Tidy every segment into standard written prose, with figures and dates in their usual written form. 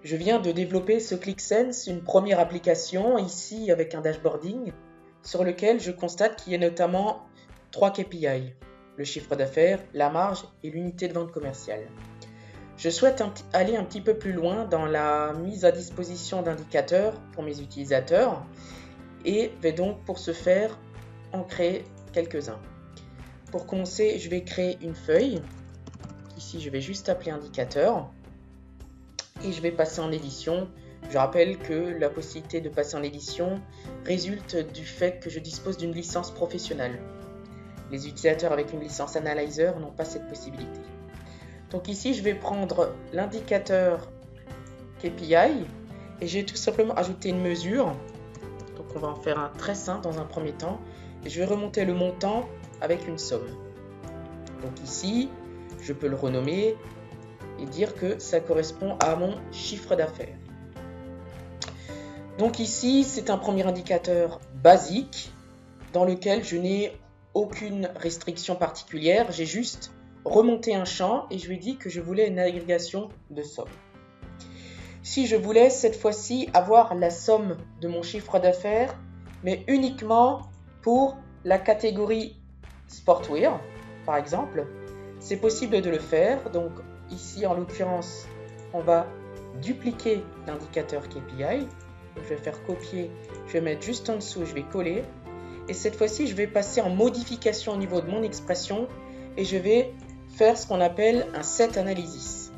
je viens de développer ce ClickSense, une première application ici avec un dashboarding sur lequel je constate qu'il y a notamment 3 KPI, le chiffre d'affaires, la marge et l'unité de vente commerciale. Je souhaite aller un petit peu plus loin dans la mise à disposition d'indicateurs pour mes utilisateurs et vais donc pour ce faire en créer quelques-uns. Pour commencer, je vais créer une feuille. Ici, je vais juste appeler indicateur et je vais passer en édition. Je rappelle que la possibilité de passer en édition résulte du fait que je dispose d'une licence professionnelle. Les utilisateurs avec une licence Analyzer n'ont pas cette possibilité. Donc ici, je vais prendre l'indicateur KPI et j'ai tout simplement ajouté une mesure. Donc on va en faire un très simple dans un premier temps. Et je vais remonter le montant avec une somme. Donc ici, je peux le renommer et dire que ça correspond à mon chiffre d'affaires. Donc ici, c'est un premier indicateur basique dans lequel je n'ai aucune restriction particulière. J'ai juste remonté un champ et je lui ai dit que je voulais une agrégation de sommes. Si je voulais cette fois-ci avoir la somme de mon chiffre d'affaires, mais uniquement pour la catégorie Sportwear, par exemple, c'est possible de le faire. Donc ici, en l'occurrence, on va dupliquer l'indicateur KPI. Donc, je vais faire copier, je vais mettre juste en dessous, je vais coller. Et cette fois-ci, je vais passer en modification au niveau de mon expression et je vais faire ce qu'on appelle un set analysis.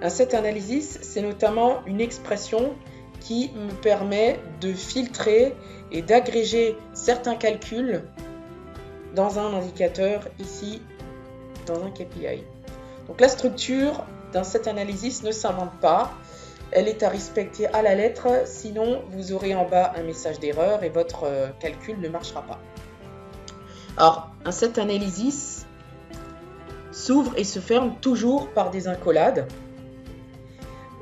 Un set analysis, c'est notamment une expression qui me permet de filtrer et d'agréger certains calculs dans un indicateur, ici, dans un KPI. Donc la structure d'un set analysis ne s'invente pas. Elle est à respecter à la lettre, sinon vous aurez en bas un message d'erreur et votre calcul ne marchera pas. Alors, un set analysis s'ouvre et se ferme toujours par des incollades,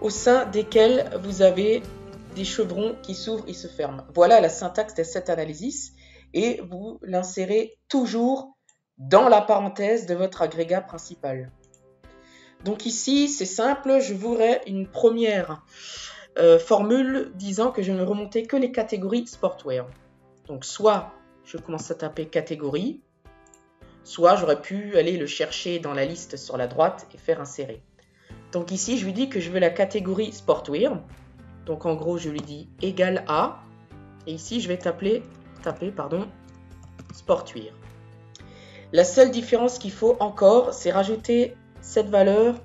au sein desquels vous avez des chevrons qui s'ouvrent et se ferment. Voilà la syntaxe des set analysis et vous l'insérez toujours dans la parenthèse de votre agrégat principal. Donc ici, c'est simple, je voudrais une première formule disant que je ne remontais que les catégories Sportwear. Donc soit je commence à taper catégorie, soit j'aurais pu aller le chercher dans la liste sur la droite et faire insérer. Donc ici, je lui dis que je veux la catégorie Sportwear. Donc en gros, je lui dis égal à, et ici, je vais taper Sportwear. La seule différence qu'il faut encore, c'est rajouter cette valeur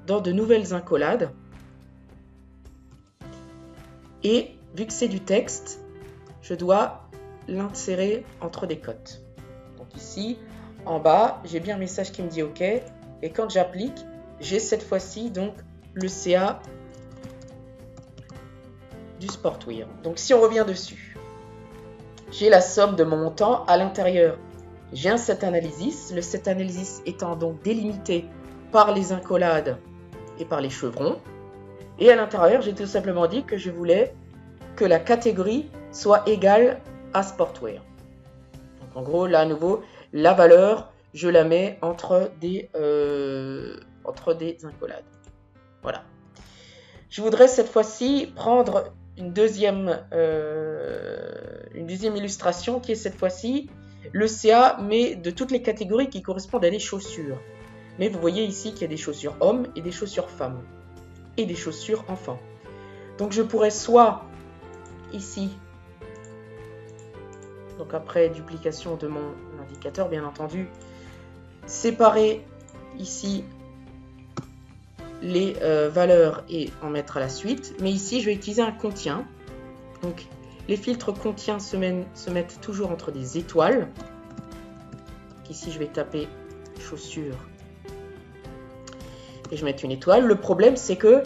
dans de nouvelles incollades. Et vu que c'est du texte, je dois l'insérer entre des cotes. Donc ici, en bas, j'ai bien un message qui me dit OK. Et quand j'applique, j'ai cette fois-ci donc le CA du Sportwear. Donc si on revient dessus, j'ai la somme de mon montant à l'intérieur. J'ai un set analysis, le set analysis étant donc délimité par les incollades et par les chevrons. Et à l'intérieur, j'ai tout simplement dit que je voulais que la catégorie soit égale à Sportwear. Donc en gros, là à nouveau, la valeur, je la mets entre des incollades. Voilà. Je voudrais cette fois-ci prendre une deuxième illustration qui est cette fois-ci le CA, mais de toutes les catégories qui correspondent à des chaussures. Mais vous voyez ici qu'il y a des chaussures hommes et des chaussures femmes et des chaussures enfants. Donc je pourrais soit ici, donc après duplication de mon indicateur bien entendu, séparer ici les valeurs et en mettre à la suite. Mais ici je vais utiliser un contient. Donc les filtres contient se mettent toujours entre des étoiles. Donc, ici je vais taper chaussures et je vais mettre une étoile. Le problème c'est que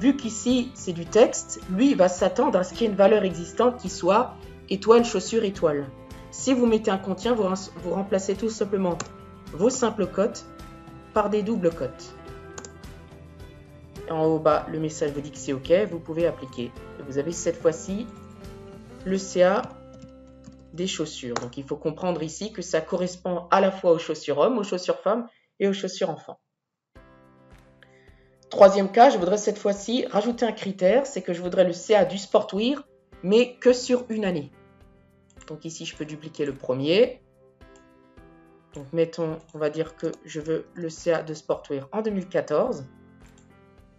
vu qu'ici c'est du texte, lui il va s'attendre à ce qu'il y ait une valeur existante qui soit étoile, chaussure, étoile. Si vous mettez un contient, vous remplacez tout simplement vos simples cotes par des doubles cotes. Et en haut bas, le message vous dit que c'est OK, vous pouvez appliquer. Et vous avez cette fois-ci le CA des chaussures. Donc il faut comprendre ici que ça correspond à la fois aux chaussures hommes, aux chaussures femmes et aux chaussures enfants. troisième cas, je voudrais cette fois-ci rajouter un critère, c'est que je voudrais le CA du sportwear, mais que sur une année. Donc ici, je peux dupliquer le premier. Donc mettons, on va dire que je veux le CA de sportwear en 2014.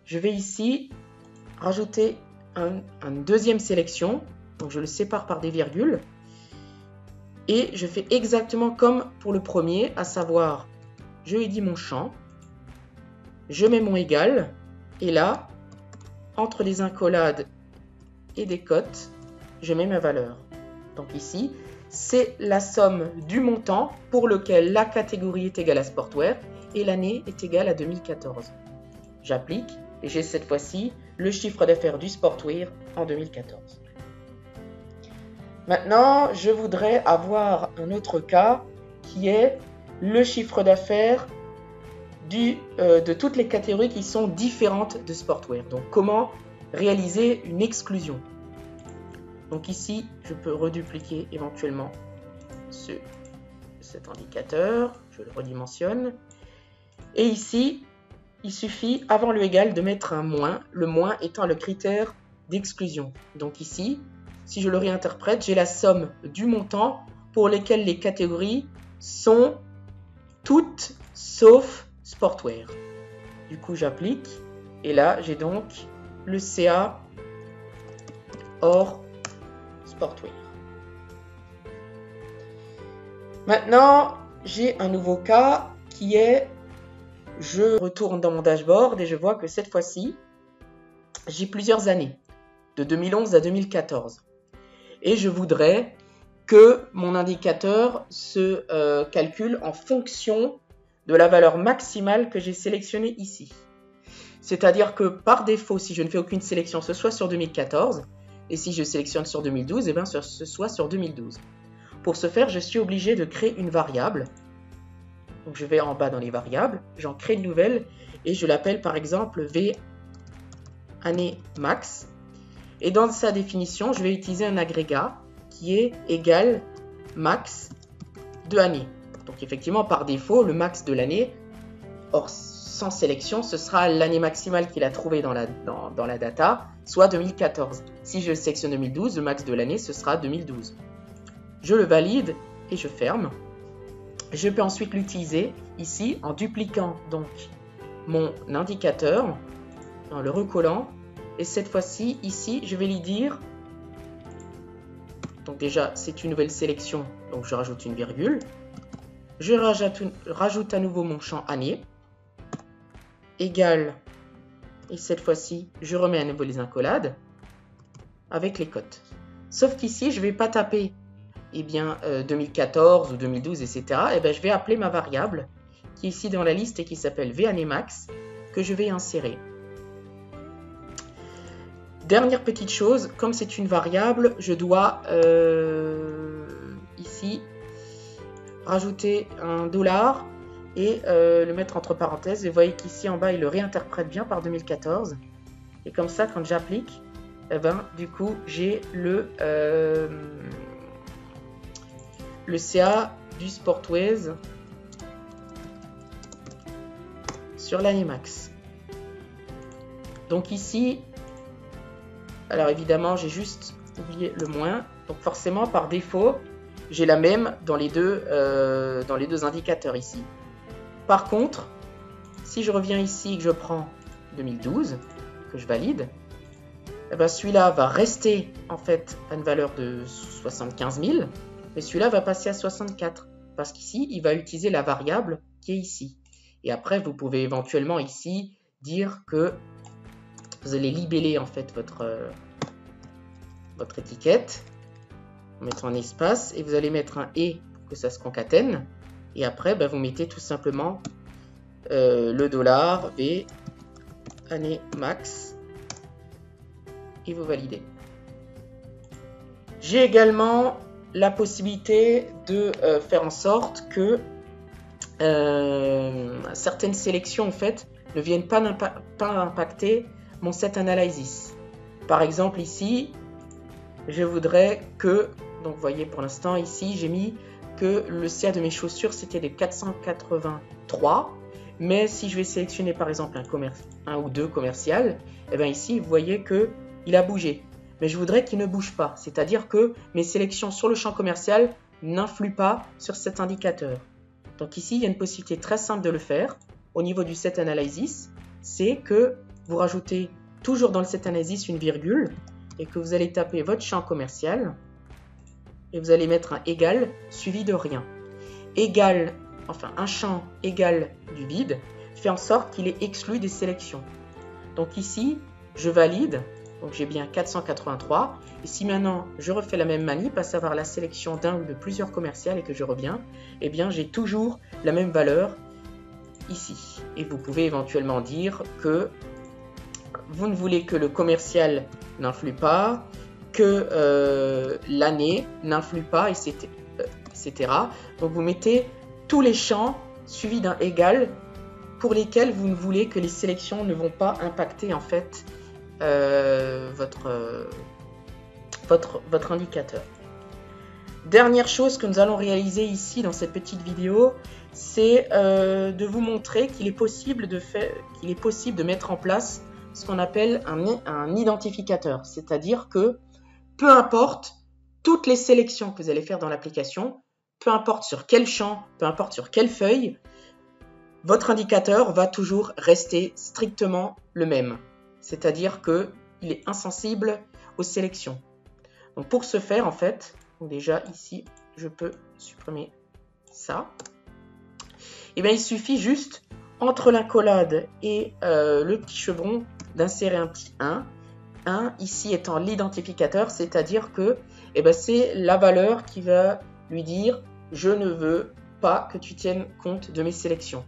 Je vais ici rajouter une deuxième sélection. Donc je le sépare par des virgules. Et je fais exactement comme pour le premier, à savoir, je lui dis mon champ. Je mets mon égal. Et là, entre les incollades et des cotes, je mets ma valeur. Donc ici, c'est la somme du montant pour lequel la catégorie est égale à sportwear et l'année est égale à 2014. J'applique et j'ai cette fois-ci le chiffre d'affaires du sportwear en 2014. Maintenant, je voudrais avoir un autre cas qui est le chiffre d'affaires de toutes les catégories qui sont différentes de sportwear. Donc, comment réaliser une exclusion? Donc ici, je peux redupliquer éventuellement cet indicateur. Je le redimensionne. Et ici, il suffit, avant le égal, de mettre un moins. Le moins étant le critère d'exclusion. Donc ici, si je le réinterprète, j'ai la somme du montant pour lesquels les catégories sont toutes sauf sportwear. Du coup, j'applique. Et là, j'ai donc le CA hors sportwear. Maintenant, j'ai un nouveau cas qui est, je retourne dans mon dashboard et je vois que cette fois-ci, j'ai plusieurs années, de 2011 à 2014. Et je voudrais que mon indicateur se calcule en fonction de la valeur maximale que j'ai sélectionnée ici. C'est-à-dire que par défaut, si je ne fais aucune sélection, ce soit sur 2014, et si je sélectionne sur 2012, eh bien ce soit sur 2012. Pour ce faire, je suis obligé de créer une variable. Donc je vais en bas dans les variables, j'en crée une nouvelle, et je l'appelle par exemple V année max. Et dans sa définition, je vais utiliser un agrégat qui est égal max de année. Donc effectivement, par défaut, le max de l'année, or sans sélection, ce sera l'année maximale qu'il a trouvée dans la data, soit 2014. Si je sélectionne 2012, le max de l'année, ce sera 2012. Je le valide et je ferme. Je peux ensuite l'utiliser ici en dupliquant donc mon indicateur, en le recollant. Et cette fois-ci, ici, je vais lui dire, donc déjà, c'est une nouvelle sélection, donc je rajoute une virgule. Je rajoute à nouveau mon champ année, égal, et cette fois-ci, je remets à nouveau les incollades avec les cotes. Sauf qu'ici, je ne vais pas taper 2014 ou 2012, etc. Et bien, je vais appeler ma variable qui est ici dans la liste et qui s'appelle VAnnéMax, que je vais insérer. Dernière petite chose, comme c'est une variable, je dois ici rajouter un $, et le mettre entre parenthèses. Et vous voyez qu'ici en bas, il le réinterprète bien par 2014. Et comme ça, quand j'applique, eh ben, du coup, j'ai le CA du sportwear sur l'année max. Donc ici, alors évidemment, j'ai juste oublié le moins. Donc forcément, par défaut, j'ai la même dans les deux indicateurs ici. Par contre, si je reviens ici et que je prends 2012, que je valide, eh ben celui-là va rester en fait à une valeur de 75 000, mais celui-là va passer à 64, parce qu'ici, il va utiliser la variable qui est ici. Et après, vous pouvez éventuellement ici dire que vous allez libeller en fait votre étiquette, en mettant un espace, et vous allez mettre un « et » pour que ça se concatène. Et après, vous mettez tout simplement le $ V année max et vous validez. J'ai également la possibilité de faire en sorte que certaines sélections en fait ne viennent pas impacter mon set analysis. Par exemple ici, je voudrais que, donc vous voyez pour l'instant ici, j'ai mis que le CA de mes chaussures c'était de 483 Mais si je vais sélectionner par exemple un ou deux commercial, et bien ici, vous voyez qu'il a bougé. Mais je voudrais qu'il ne bouge pas, c'est-à-dire que mes sélections sur le champ commercial n'influent pas sur cet indicateur. Donc ici, il y a une possibilité très simple de le faire au niveau du Set Analysis, c'est que vous rajoutez toujours dans le Set Analysis une virgule et que vous allez taper votre champ commercial et vous allez mettre un égal suivi de rien. Égal, enfin un champ égal du vide fait en sorte qu'il est exclu des sélections. Donc ici, je valide, donc j'ai bien 483. Et si maintenant je refais la même manip, à savoir la sélection d'un ou de plusieurs commerciales et que je reviens, eh bien j'ai toujours la même valeur ici. Et vous pouvez éventuellement dire que vous ne voulez que le commercial n'influe pas, que l'année n'influe pas, etc. Donc vous mettez tous les champs suivis d'un égal pour lesquels vous ne voulez que les sélections ne vont pas impacter en fait votre indicateur. Dernière chose que nous allons réaliser ici dans cette petite vidéo, c'est de vous montrer qu'il est possible de mettre en place ce qu'on appelle un identificateur. C'est-à-dire que peu importe toutes les sélections que vous allez faire dans l'application, peu importe sur quel champ, peu importe sur quelle feuille, votre indicateur va toujours rester strictement le même. C'est-à-dire qu'il est insensible aux sélections. Donc pour ce faire, en fait, déjà ici, je peux supprimer ça. Et bien, il suffit juste, entre l'accolade et le petit chevron, d'insérer un petit 1. 1 ici étant l'identificateur, c'est-à-dire que c'est la valeur qui va lui dire « Je ne veux pas que tu tiennes compte de mes sélections ».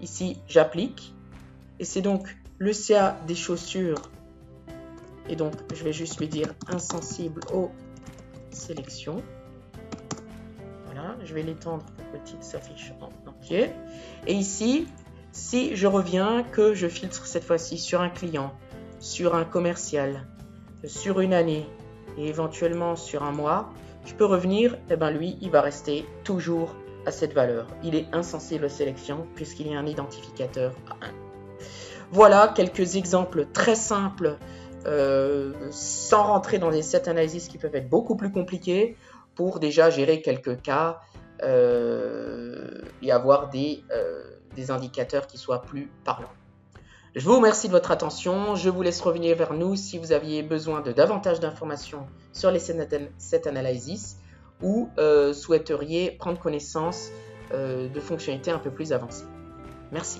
Ici, j'applique. Et c'est donc le CA des chaussures. Et donc, je vais juste lui dire « Insensible aux sélections ». Voilà, je vais l'étendre pour que ça s'affiche en entier. Et ici, si je reviens, que je filtre cette fois-ci sur un client, sur un commercial, sur une année et éventuellement sur un mois, je peux revenir, et lui, il va rester toujours à cette valeur. Il est insensible aux sélections puisqu'il y a un identificateur à 1. Voilà quelques exemples très simples sans rentrer dans des set analysis qui peuvent être beaucoup plus compliqués pour déjà gérer quelques cas et avoir des indicateurs qui soient plus parlants. Je vous remercie de votre attention. Je vous laisse revenir vers nous si vous aviez besoin de davantage d'informations sur les set analysis ou souhaiteriez prendre connaissance de fonctionnalités un peu plus avancées. Merci.